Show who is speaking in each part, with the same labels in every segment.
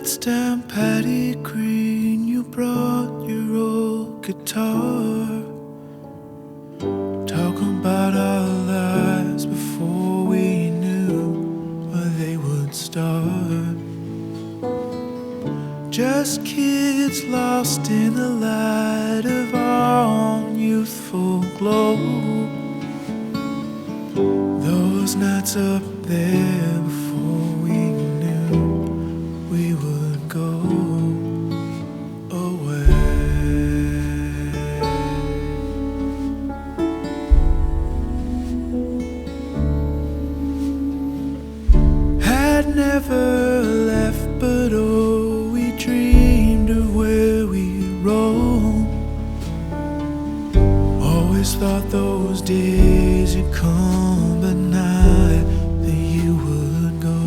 Speaker 1: Nights down Paddy Green, you brought your old guitar, talking about our lives before we knew where they would start. Just kids lost in the light of our own youthful glow. Those nights up there before we knew we would go away. Had never left, but oh, we dreamed of where we roam. Always thought those days would come, but not that you would go.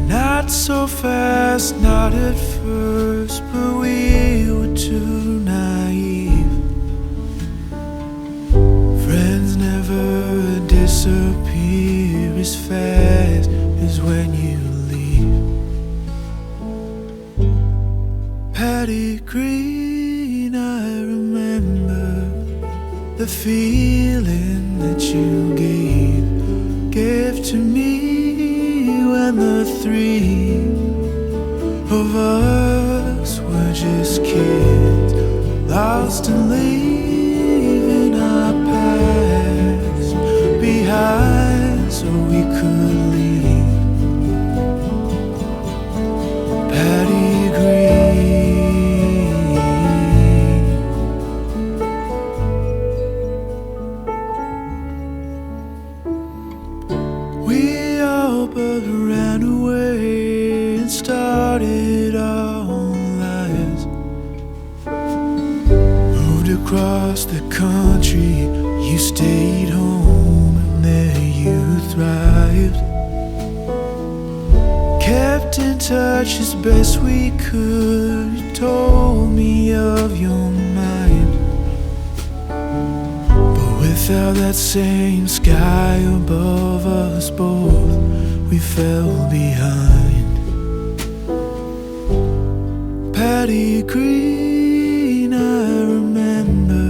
Speaker 1: Not so fast, not at first, but we were too naive. Friends never disappear as fast as when you leave. Paddy Green, I remember the feeling that you gave to me when the three of us were just kids, lost and leaving our past behind so we could leave. Paddy Green, we all but ran away and started our own lives. Moved across the country, you stayed home and there you thrived. Kept in touch as best we could, you told me of your mind. But without that same sky above us both, we fell behind. Paddy Green, I remember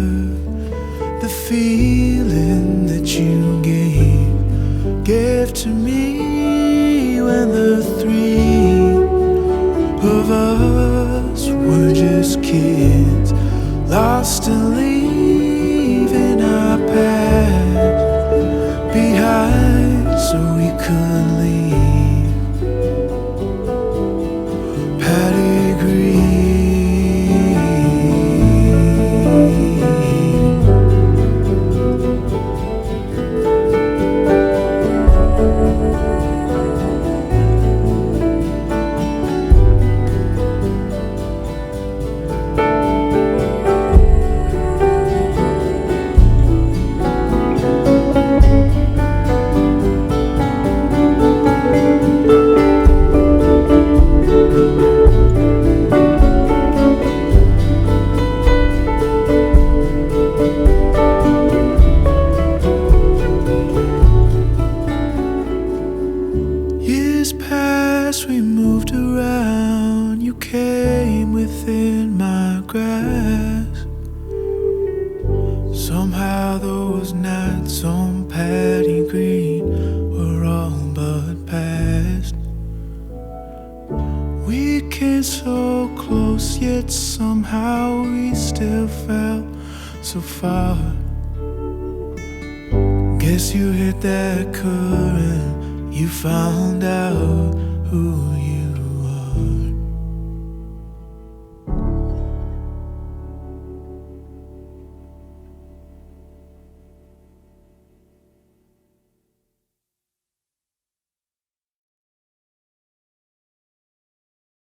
Speaker 1: the feeling that you gave to me when the three of us were just kids, lost and leaving our past behind so we could leave. Paddy Green. Past, we moved around, you came within my grasp. Somehow those nights on Paddy Green were all but past. We came so close, yet somehow we still felt so far. Guess you hit that current, you found out who